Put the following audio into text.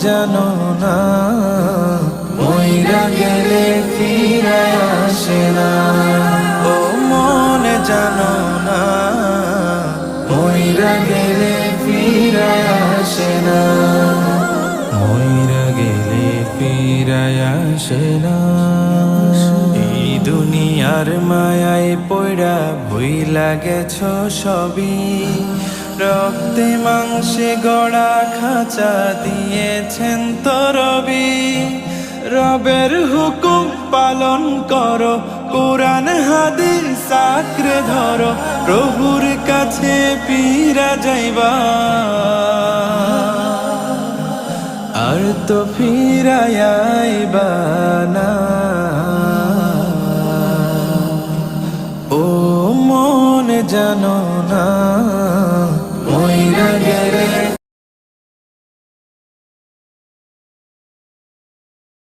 জানো না মইরা গেলে ফিরে আসে না। ও মন জানো না মইরা গেলে ফিরে আসে না। মইরা গেলে ফিরে আসে না। এই দুনিয়ার মায়ায় পড়া ভুইলা গেছো সবই, রক্তে মাংসে গড়া খাঁচা দিয়েছেন তো রবি। রবের হুকুম পালন করো, কোরআন হাদিস আঁকড়ে ধরো, প্রভুর কাছে ফিরা যাইবা আর তো ফিরাইবা না। ও মন জানো